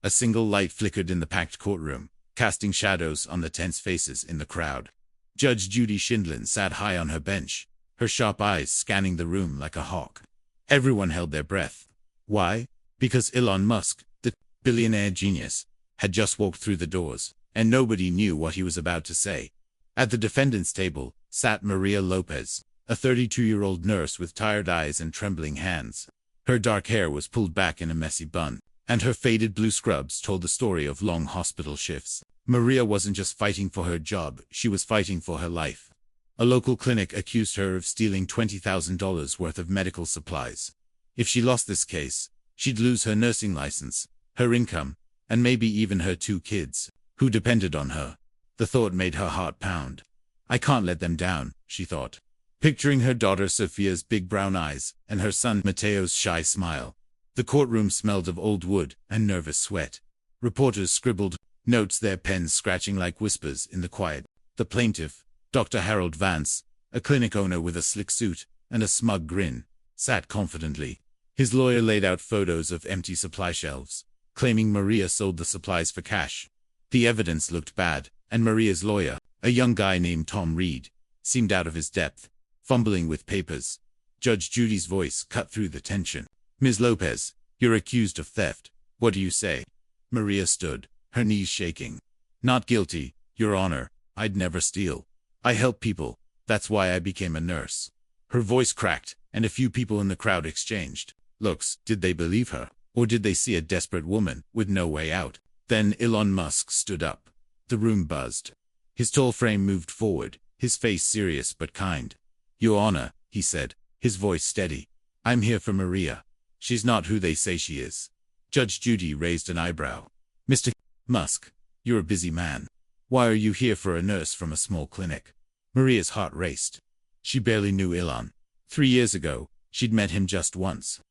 A single light flickered in the packed courtroom, casting shadows on the tense faces in the crowd. Judge Judy Schindlin sat high on her bench, her sharp eyes scanning the room like a hawk. Everyone held their breath. Why? Because Elon Musk, the billionaire genius, had just walked through the doors, and nobody knew what he was about to say. At the defendant's table sat Maria Lopez, a 32-year-old nurse with tired eyes and trembling hands. Her dark hair was pulled back in a messy bun, and her faded blue scrubs told the story of long hospital shifts. Maria wasn't just fighting for her job, she was fighting for her life. A local clinic accused her of stealing $20,000 worth of medical supplies. If she lost this case, she'd lose her nursing license, her income, and maybe even her 2 kids, who depended on her. The thought made her heart pound. I can't let them down, she thought, picturing her daughter Sophia's big brown eyes and her son Mateo's shy smile. The courtroom smelled of old wood and nervous sweat. Reporters scribbled notes, their pens scratching like whispers in the quiet. The plaintiff, Dr. Harold Vance, a clinic owner with a slick suit and a smug grin, sat confidently. His lawyer laid out photos of empty supply shelves, claiming Maria sold the supplies for cash. The evidence looked bad, and Maria's lawyer, a young guy named Tom Reed, seemed out of his depth, fumbling with papers. Judge Judy's voice cut through the tension. Ms. Lopez, you're accused of theft. What do you say? Maria stood, her knees shaking. Not guilty, Your Honor. I'd never steal. I help people. That's why I became a nurse. Her voice cracked, and a few people in the crowd exchanged looks. Did they believe her? Or did they see a desperate woman with no way out? Then Elon Musk stood up. The room buzzed. His tall frame moved forward, his face serious but kind. Your Honor, he said, his voice steady. I'm here for Maria. She's not who they say she is. Judge Judy raised an eyebrow. Mr. Musk, you're a busy man. Why are you here for a nurse from a small clinic? Maria's heart raced. She barely knew Elon. 3 years ago, she'd met him just once.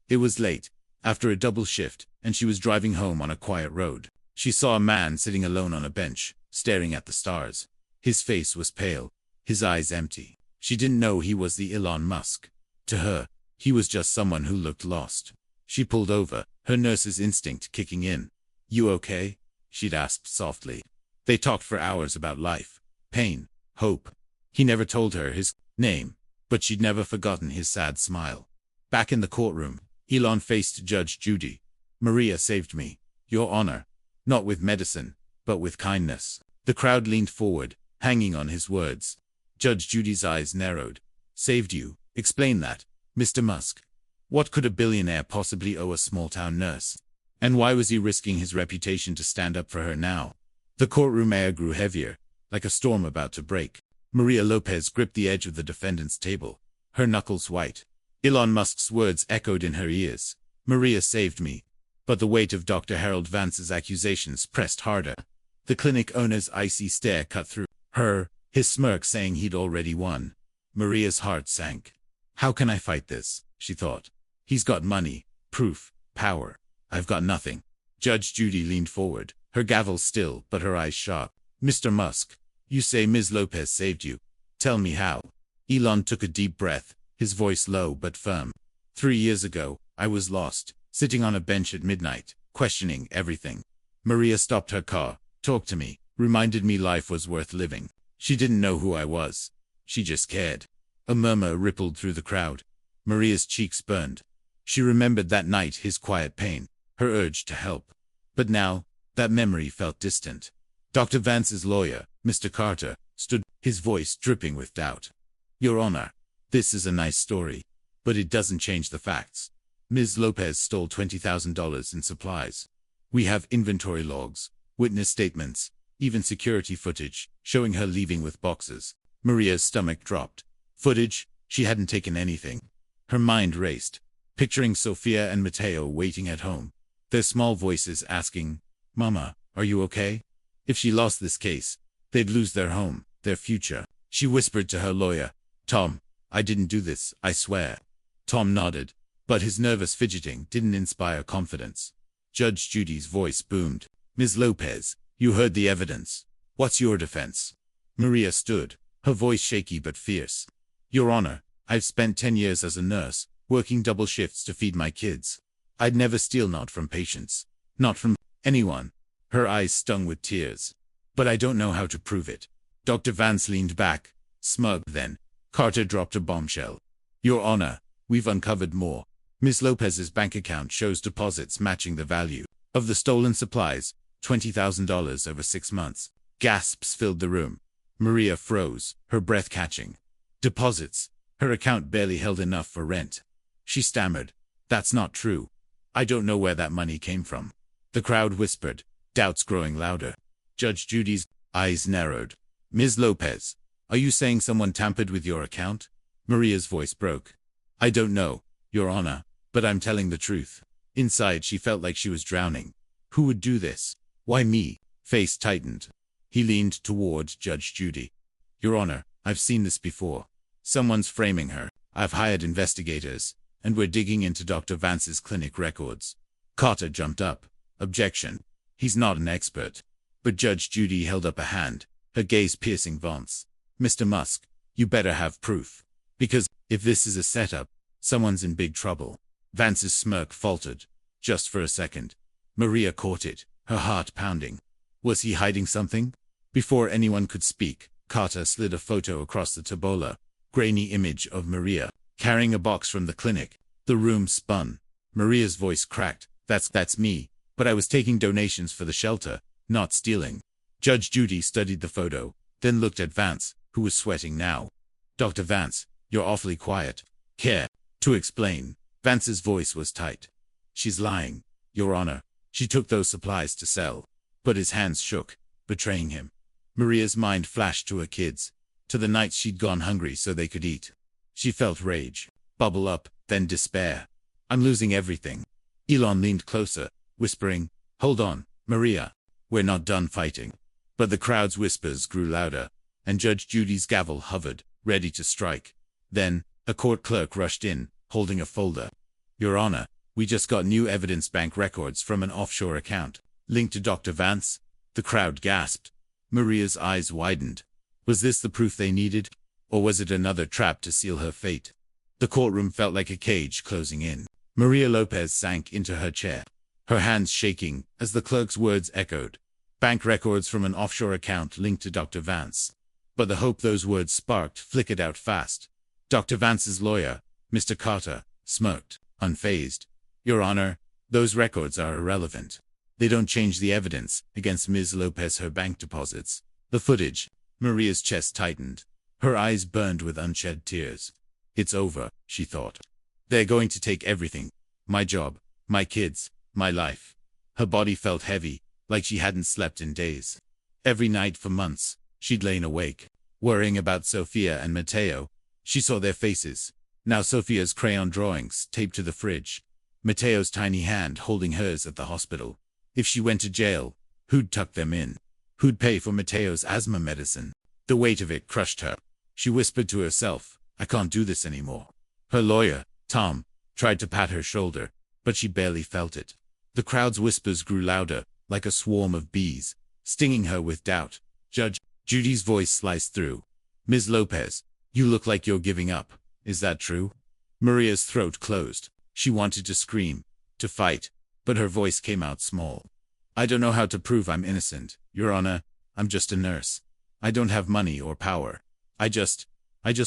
It was late, after a double shift, and she was driving home on a quiet road. She saw a man sitting alone on a bench, staring at the stars. His face was pale, his eyes empty. She didn't know he was the Elon Musk. To her, he was just someone who looked lost. She pulled over, her nurse's instinct kicking in. You okay? She'd asked softly. They talked for hours about life, pain, hope. He never told her his name, but she'd never forgotten his sad smile. Back in the courtroom, Elon faced Judge Judy. Maria saved me, Your Honor. Not with medicine, but with kindness. The crowd leaned forward, hanging on his words. Judge Judy's eyes narrowed. Saved you? Explain that, Mr. Musk. What could a billionaire possibly owe a small-town nurse? And why was he risking his reputation to stand up for her now? The courtroom air grew heavier, like a storm about to break. Maria Lopez gripped the edge of the defendant's table, her knuckles white. Elon Musk's words echoed in her ears. Maria saved me. But the weight of Dr. Harold Vance's accusations pressed harder. The clinic owner's icy stare cut through her, his smirk saying he'd already won. Maria's heart sank. How can I fight this? She thought. He's got money, proof, power. I've got nothing. Judge Judy leaned forward, her gavel still but her eyes sharp. Mr. Musk, you say Ms. Lopez saved you. Tell me how. Elon took a deep breath, his voice low but firm. 3 years ago, I was lost, sitting on a bench at midnight, questioning everything. Maria stopped her car, talked to me, reminded me life was worth living. She didn't know who I was. She just cared. A murmur rippled through the crowd. Maria's cheeks burned. She remembered that night, his quiet pain, her urge to help. But now, that memory felt distant. Dr. Vance's lawyer, Mr. Carter, stood, his voice dripping with doubt. Your Honor, this is a nice story, but it doesn't change the facts. Ms. Lopez stole $20,000 in supplies. We have inventory logs, witness statements, even security footage, showing her leaving with boxes. Maria's stomach dropped. Footage? She hadn't taken anything. Her mind raced, picturing Sophia and Mateo waiting at home, their small voices asking, Mama, are you okay? If she lost this case, they'd lose their home, their future. She whispered to her lawyer, Tom, I didn't do this, I swear. Tom nodded, but his nervous fidgeting didn't inspire confidence. Judge Judy's voice boomed. Ms. Lopez, you heard the evidence. What's your defense? Maria stood, her voice shaky but fierce. Your Honor, I've spent 10 years as a nurse, working double shifts to feed my kids. I'd never steal, not from patients, not from Anyone. Her eyes stung with tears. But I don't know how to prove it. Dr. Vance leaned back, smug. Then Carter dropped a bombshell. Your Honor, we've uncovered more. Ms. Lopez's bank account shows deposits matching the value of the stolen supplies, $20,000 over 6 months. Gasps filled the room. Maria froze, her breath catching. Deposits. Her account barely held enough for rent. She stammered. That's not true. I don't know where that money came from. The crowd whispered, doubts growing louder. Judge Judy's eyes narrowed. Ms. Lopez, are you saying someone tampered with your account? Maria's voice broke. I don't know, Your Honor, but I'm telling the truth. Inside she felt like she was drowning. Who would do this? Why me? Face tightened. He leaned toward Judge Judy. Your Honor, I've seen this before. Someone's framing her. I've hired investigators, and we're digging into Dr. Vance's clinic records. Carter jumped up. Objection. He's not an expert. But Judge Judy held up a hand, her gaze piercing Vance. Mr. Musk, you better have proof. Because, if this is a setup, someone's in big trouble. Vance's smirk faltered. Just for a second. Maria caught it, her heart pounding. Was he hiding something? Before anyone could speak, Carter slid a photo across the tabola. Grainy image of Maria, carrying a box from the clinic. The room spun. Maria's voice cracked. That's me. But I was taking donations for the shelter, not stealing. Judge Judy studied the photo, then looked at Vance, who was sweating now. Dr. Vance, you're awfully quiet. Care to explain? Vance's voice was tight. She's lying, Your Honor. She took those supplies to sell. But his hands shook, betraying him. Maria's mind flashed to her kids, to the nights she'd gone hungry so they could eat. She felt rage bubble up, then despair. I'm losing everything. Elon leaned closer, whispering, Hold on, Maria. We're not done fighting. But the crowd's whispers grew louder, and Judge Judy's gavel hovered, ready to strike. Then, a court clerk rushed in, holding a folder. Your Honor, we just got new evidence bank records from an offshore account, linked to Dr. Vance. The crowd gasped. Maria's eyes widened. Was this the proof they needed? Or was it another trap to seal her fate? The courtroom felt like a cage closing in. Maria Lopez sank into her chair, her hands shaking as the clerk's words echoed. Bank records from an offshore account linked to Dr. Vance. But the hope those words sparked flickered out fast. Dr. Vance's lawyer, Mr. Carter, smirked, unfazed. Your Honor, those records are irrelevant. They don't change the evidence against Ms. Lopez, her bank deposits. The footage. Maria's chest tightened. Her eyes burned with unshed tears. It's over, she thought. They're going to take everything. My job, my kids, my life. Her body felt heavy, like she hadn't slept in days. Every night for months, she'd lain awake, worrying about Sophia and Mateo. She saw their faces. Now Sophia's crayon drawings taped to the fridge. Mateo's tiny hand holding hers at the hospital. If she went to jail, who'd tuck them in? Who'd pay for Mateo's asthma medicine? The weight of it crushed her. She whispered to herself, I can't do this anymore. Her lawyer, Tom, tried to pat her shoulder, but she barely felt it. The crowd's whispers grew louder, like a swarm of bees, stinging her with doubt. Judge Judy's voice sliced through. Ms. Lopez, you look like you're giving up. Is that true? Maria's throat closed. She wanted to scream, to fight, but her voice came out small. I don't know how to prove I'm innocent, Your Honor. I'm just a nurse. I don't have money or power. I just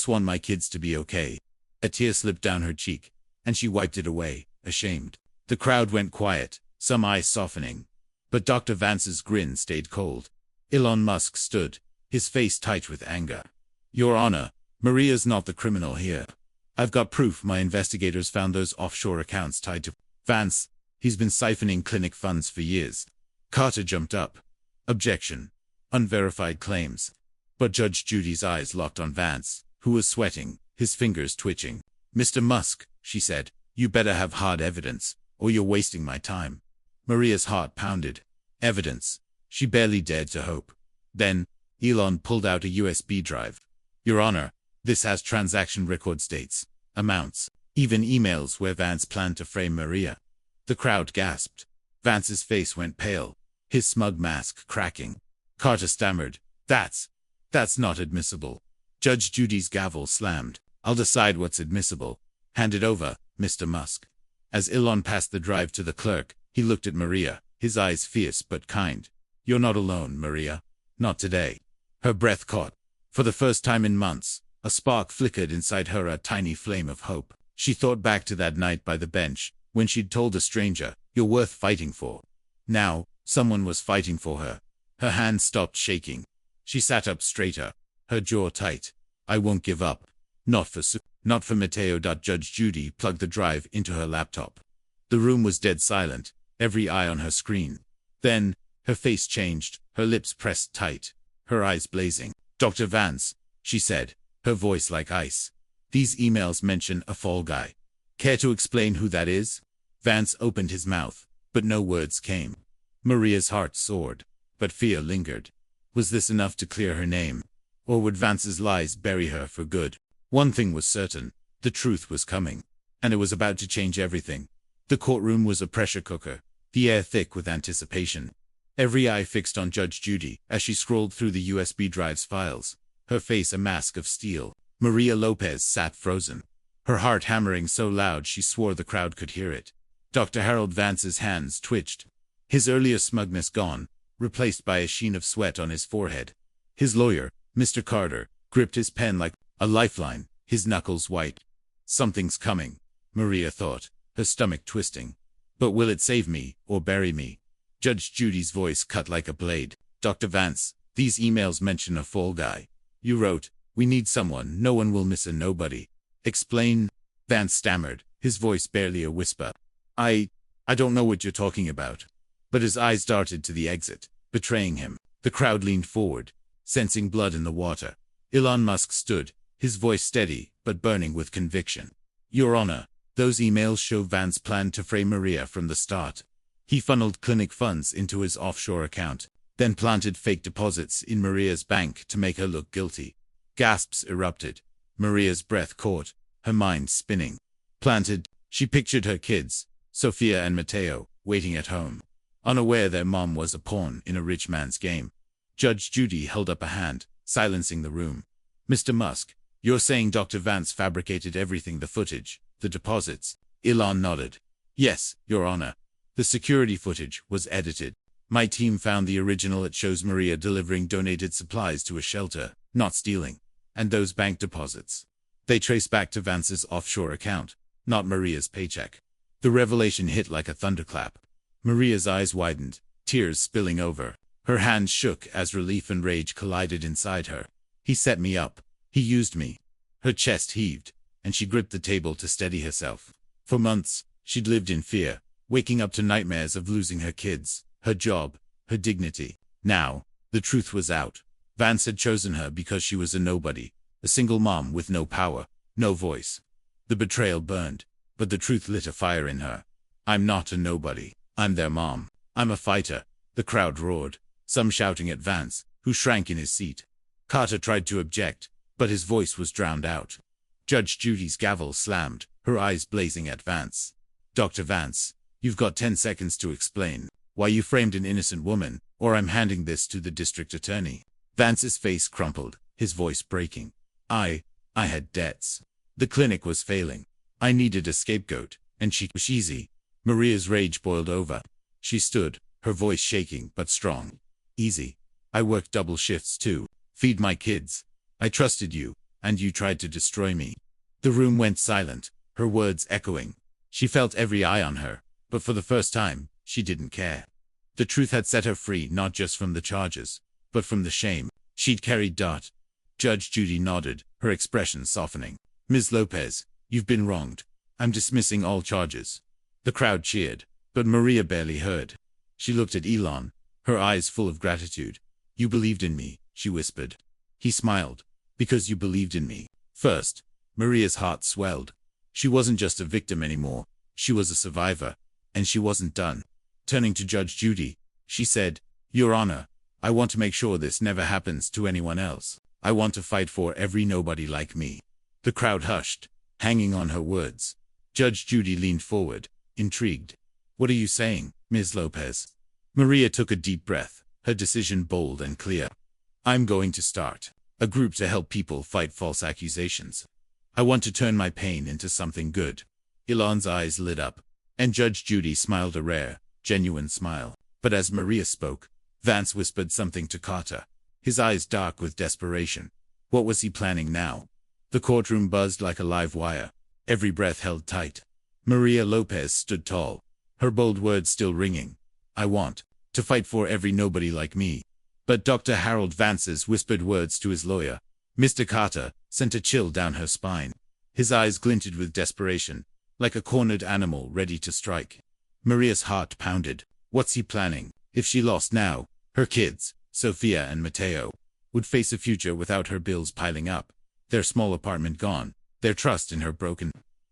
want my kids to be okay. A tear slipped down her cheek, and she wiped it away, ashamed. The crowd went quiet, some eyes softening. But Dr. Vance's grin stayed cold. Elon Musk stood, his face tight with anger. Your Honor, Maria's not the criminal here. I've got proof. My investigators found those offshore accounts tied to Vance. He's been siphoning clinic funds for years. Carter jumped up. Objection. Unverified claims. But Judge Judy's eyes locked on Vance, who was sweating, his fingers twitching. Mr. Musk, she said, you better have hard evidence, or you're wasting my time. Maria's heart pounded. Evidence. She barely dared to hope. Then, Elon pulled out a USB drive. Your Honor, this has transaction records, dates, amounts, even emails where Vance planned to frame Maria. The crowd gasped. Vance's face went pale, his smug mask cracking. Carter stammered, That's not admissible. Judge Judy's gavel slammed. I'll decide what's admissible. Hand it over, Mr. Musk. As Elon passed the drive to the clerk, he looked at Maria, his eyes fierce but kind. You're not alone, Maria. Not today. Her breath caught. For the first time in months, a spark flickered inside her, a tiny flame of hope. She thought back to that night by the bench, when she'd told a stranger, "You're worth fighting for." Now, someone was fighting for her. Her hand stopped shaking. She sat up straighter, her jaw tight. "I won't give up. Not for Mateo." Judge Judy plugged the drive into her laptop. The room was dead silent, every eye on her screen. Then, her face changed, her lips pressed tight, her eyes blazing. "Dr. Vance," she said, her voice like ice. "These emails mention a fall guy. Care to explain who that is?" Vance opened his mouth, but no words came. Maria's heart soared, but fear lingered. Was this enough to clear her name? Or would Vance's lies bury her for good? One thing was certain, the truth was coming, and it was about to change everything. The courtroom was a pressure cooker, the air thick with anticipation. Every eye fixed on Judge Judy as she scrolled through the USB drive's files, her face a mask of steel. Maria Lopez sat frozen, her heart hammering so loud she swore the crowd could hear it. Dr. Harold Vance's hands twitched, his earlier smugness gone, replaced by a sheen of sweat on his forehead. His lawyer, Mr. Carter, gripped his pen like a lifeline, his knuckles white. "Something's coming," Maria thought, her stomach twisting. "But will it save me, or bury me?" Judge Judy's voice cut like a blade. "Dr. Vance, these emails mention a fall guy. You wrote, 'We need someone, no one will miss a nobody.' Explain." Vance stammered, his voice barely a whisper. I don't know what you're talking about." But his eyes darted to the exit, betraying him. The crowd leaned forward, sensing blood in the water. Elon Musk stood, his voice steady, but burning with conviction. "Your Honor, those emails show Vance planned to frame Maria from the start. He funneled clinic funds into his offshore account, then planted fake deposits in Maria's bank to make her look guilty." Gasps erupted. Maria's breath caught, her mind spinning. Planted, she pictured her kids, Sophia and Mateo, waiting at home, unaware their mom was a pawn in a rich man's game. Judge Judy held up a hand, silencing the room. "Mr. Musk, you're saying Dr. Vance fabricated everything, the footage, the deposits?" Elon nodded. "Yes, Your Honor. The security footage was edited. My team found the original. It shows Maria delivering donated supplies to a shelter, not stealing. And those bank deposits, they trace back to Vance's offshore account, not Maria's paycheck." The revelation hit like a thunderclap. Maria's eyes widened, tears spilling over. Her hands shook as relief and rage collided inside her. "He set me up. He used me." Her chest heaved, and she gripped the table to steady herself. For months, she'd lived in fear, waking up to nightmares of losing her kids, her job, her dignity. Now, the truth was out. Vance had chosen her because she was a nobody, a single mom with no power, no voice. The betrayal burned, but the truth lit a fire in her. "I'm not a nobody. I'm their mom. I'm a fighter." The crowd roared, some shouting at Vance, who shrank in his seat. Carter tried to object, but his voice was drowned out. Judge Judy's gavel slammed, her eyes blazing at Vance. "Dr. Vance, you've got 10 seconds to explain why you framed an innocent woman, or I'm handing this to the district attorney." Vance's face crumpled, his voice breaking. I had debts. The clinic was failing. I needed a scapegoat, and she was easy." Maria's rage boiled over. She stood, her voice shaking but strong. "Easy. I worked double shifts too. Feed my kids. I trusted you, and you tried to destroy me." The room went silent, her words echoing. She felt every eye on her, but for the first time, she didn't care. The truth had set her free, not just from the charges, but from the shame she'd carried. Judge Judy nodded, her expression softening. "Ms. Lopez, you've been wronged. I'm dismissing all charges." The crowd cheered, but Maria barely heard. She looked at Elon, her eyes full of gratitude. "You believed in me," she whispered. He smiled. "Because you believed in me first." Maria's heart swelled. She wasn't just a victim anymore. She was a survivor, and she wasn't done. Turning to Judge Judy, she said, "Your Honor, I want to make sure this never happens to anyone else. I want to fight for every nobody like me." The crowd hushed, hanging on her words. Judge Judy leaned forward, intrigued. "What are you saying, Ms. Lopez?" Maria took a deep breath, her decision bold and clear. "I'm going to start a group to help people fight false accusations. I want to turn my pain into something good." Elon's eyes lit up, and Judge Judy smiled, a rare, genuine smile. But as Maria spoke, Vance whispered something to Carter, his eyes dark with desperation. What was he planning now? The courtroom buzzed like a live wire, every breath held tight. Maria Lopez stood tall, her bold words still ringing. I want to fight for every nobody like me. But Dr. Harold Vance's whispered words to his lawyer, Mr. Carter, sent a chill down her spine. His eyes glinted with desperation, like a cornered animal ready to strike. Maria's heart pounded. What's he planning? If she lost now, her kids, Sophia and Mateo, would face a future without her bills piling up, their small apartment gone, their trust in her broken.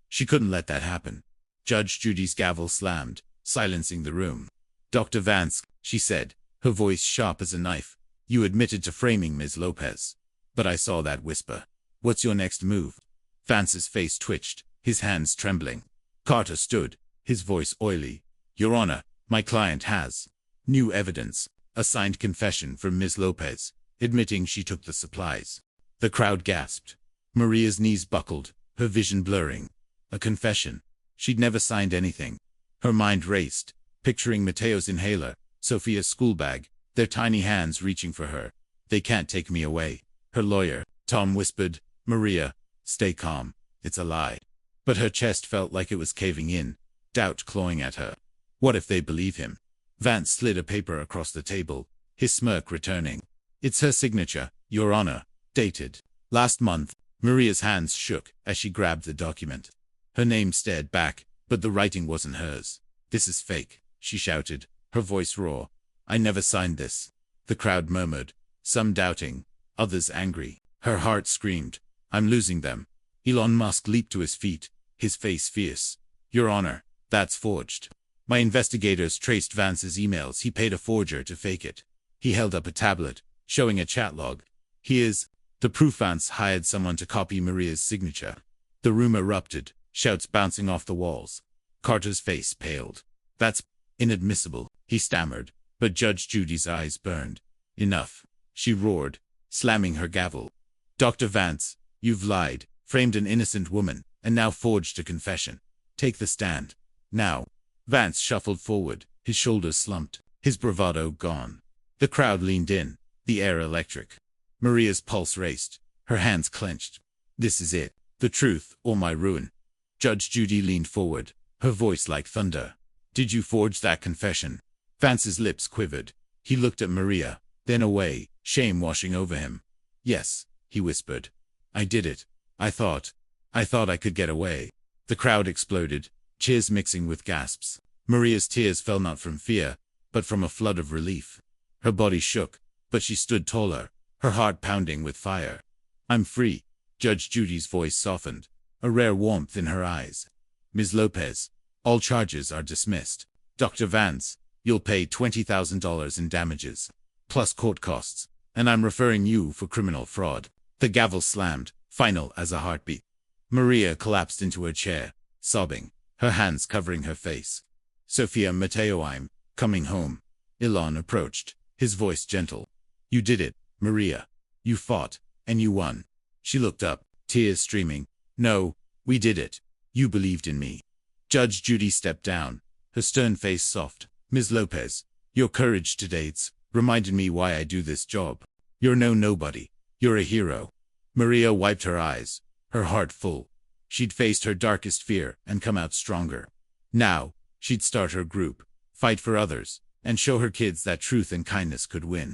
She couldn't let that happen. Judge Judy's gavel slammed, silencing the room. Dr. Vance, she said, her voice sharp as a knife, you admitted to framing Ms. Lopez. But I saw that whisper. What's your next move? Vance's face twitched, his hands trembling. Carter stood, his voice oily. Your Honor, my client has new evidence, a signed confession from Ms. Lopez, admitting she took the supplies. The crowd gasped. Maria's knees buckled, her vision blurring. A confession. She'd never signed anything. Her mind raced, picturing Mateo's inhaler, Sophia's school bag, their tiny hands reaching for her. They can't take me away. Her lawyer, Tom, whispered, Maria, stay calm. It's a lie. But her chest felt like it was caving in, doubt clawing at her. What if they believe him? Vance slid a paper across the table, his smirk returning. It's her signature, Your Honor, dated last month. Maria's hands shook as she grabbed the document. Her name stared back, but the writing wasn't hers. This is fake, she shouted, her voice raw. I never signed this. The crowd murmured, some doubting, others angry. Her heart screamed, I'm losing them. Elon Musk leaped to his feet, his face fierce. Your Honor, that's forged. My investigators traced Vance's emails. He paid a forger to fake it. He held up a tablet, showing a chat log. Here's the proof. Vance hired someone to copy Maria's signature. The room erupted, shouts bouncing off the walls. Carter's face paled. That's inadmissible, he stammered, but Judge Judy's eyes burned. Enough, she roared, slamming her gavel. Dr. Vance, you've lied, framed an innocent woman, and now forged a confession. Take the stand. Now. Vance shuffled forward, his shoulders slumped, his bravado gone. The crowd leaned in, the air electric. Maria's pulse raced, her hands clenched. This is it, the truth, or my ruin. Judge Judy leaned forward, her voice like thunder. Did you forge that confession? Vance's lips quivered. He looked at Maria, then away, shame washing over him. Yes, he whispered. I did it. I thought I could get away. The crowd exploded, cheers mixing with gasps. Maria's tears fell not from fear, but from a flood of relief. Her body shook, but she stood taller, her heart pounding with fire. I'm free. Judge Judy's voice softened, a rare warmth in her eyes. Ms. Lopez, all charges are dismissed. Dr. Vance, you'll pay $20,000 in damages, plus court costs, and I'm referring you for criminal fraud. The gavel slammed, final as a heartbeat. Maria collapsed into her chair, sobbing, her hands covering her face. Sophia, Mateo, I'm coming home. Elon approached, his voice gentle. You did it, Maria. You fought, and you won. She looked up, tears streaming. No, we did it. You believed in me. Judge Judy stepped down, her stern face soft. Ms. Lopez, your courage todays reminded me why I do this job. You're no nobody. You're a hero. Maria wiped her eyes, her heart full. She'd faced her darkest fear and come out stronger. Now, she'd start her group, fight for others, and show her kids that truth and kindness could win.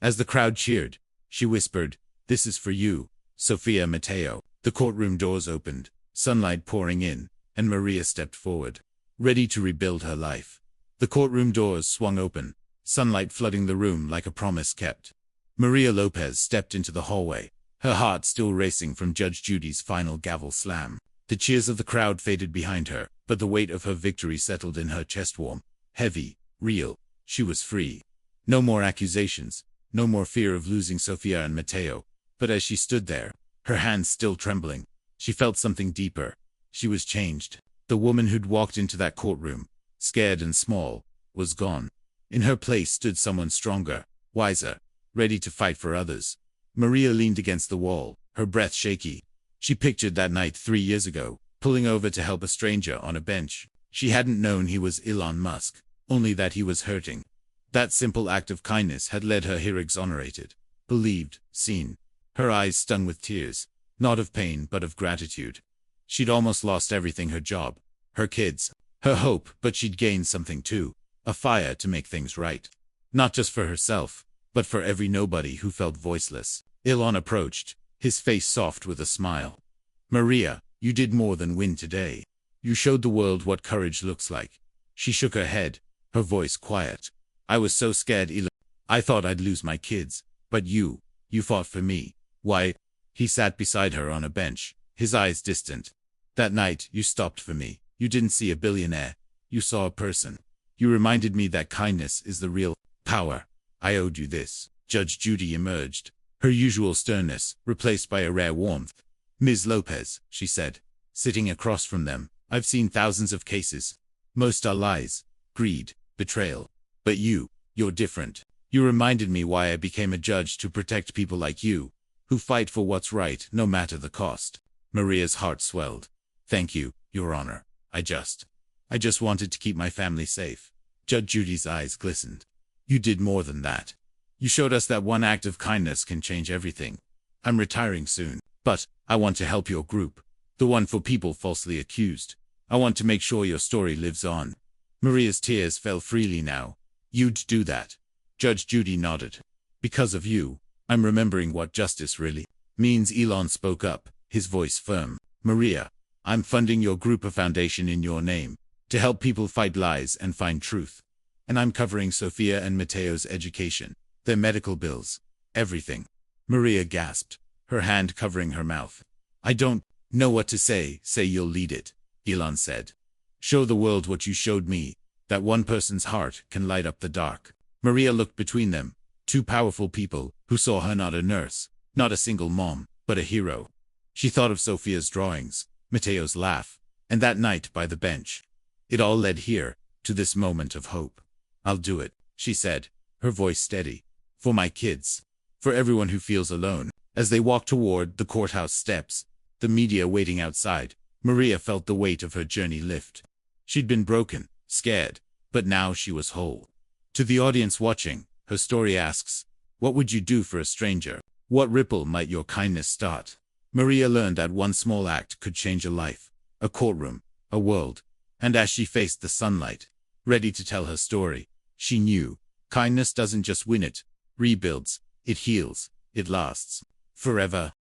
As the crowd cheered, she whispered, this is for you, Sophia, Mateo. The courtroom doors opened, sunlight pouring in, and Maria stepped forward, ready to rebuild her life. The courtroom doors swung open, sunlight flooding the room like a promise kept. Maria Lopez stepped into the hallway, her heart still racing from Judge Judy's final gavel slam. The cheers of the crowd faded behind her, but the weight of her victory settled in her chest warm, heavy, real. She was free. No more accusations, no more fear of losing Sophia and Mateo. But as she stood there, her hands still trembling, she felt something deeper. She was changed. The woman who'd walked into that courtroom, scared and small, was gone. In her place stood someone stronger, wiser, ready to fight for others. Maria leaned against the wall, her breath shaky. She pictured that night 3 years ago, pulling over to help a stranger on a bench. She hadn't known he was Elon Musk, only that he was hurting. That simple act of kindness had led her here exonerated, believed, seen. Her eyes stung with tears, not of pain but of gratitude. She'd almost lost everything: her job, her kids, her hope, but she'd gained something too, a fire to make things right. Not just for herself, but for every nobody who felt voiceless. Elon approached, his face soft with a smile. Maria, you did more than win today. You showed the world what courage looks like. She shook her head, her voice quiet. I was so scared, Elon. I thought I'd lose my kids. But you fought for me. Why? He sat beside her on a bench, his eyes distant. That night, you stopped for me. You didn't see a billionaire. You saw a person. You reminded me that kindness is the real power. I owed you this. Judge Judy emerged, her usual sternness replaced by a rare warmth. Ms. Lopez, she said, sitting across from them, I've seen thousands of cases. Most are lies, greed, betrayal. But you're different. You reminded me why I became a judge, to protect people like you, who fight for what's right no matter the cost. Maria's heart swelled. Thank you, Your Honor. I just wanted to keep my family safe. Judge Judy's eyes glistened. You did more than that. You showed us that one act of kindness can change everything. I'm retiring soon, but I want to help your group, the one for people falsely accused. I want to make sure your story lives on. Maria's tears fell freely now. You'd do that? Judge Judy nodded. Because of you, I'm remembering what justice really means. Elon spoke up, his voice firm. Maria, I'm funding your group, a foundation in your name, to help people fight lies and find truth. And I'm covering Sophia and Mateo's education, their medical bills, everything. Maria gasped, her hand covering her mouth. I don't know what to say. Say you'll lead it, Elon said. Show the world what you showed me, that one person's heart can light up the dark. Maria looked between them, two powerful people who saw her not a nurse, not a single mom, but a hero. She thought of Sophia's drawings, Mateo's laugh, and that night by the bench. It all led here, to this moment of hope. I'll do it, she said, her voice steady. For my kids. For everyone who feels alone. As they walked toward the courthouse steps, the media waiting outside, Maria felt the weight of her journey lift. She'd been broken, scared, but now she was whole. To the audience watching, her story asks, what would you do for a stranger? What ripple might your kindness start? Maria learned that one small act could change a life, a courtroom, a world. And as she faced the sunlight, ready to tell her story, she knew, kindness doesn't just win, it rebuilds, it heals, it lasts forever.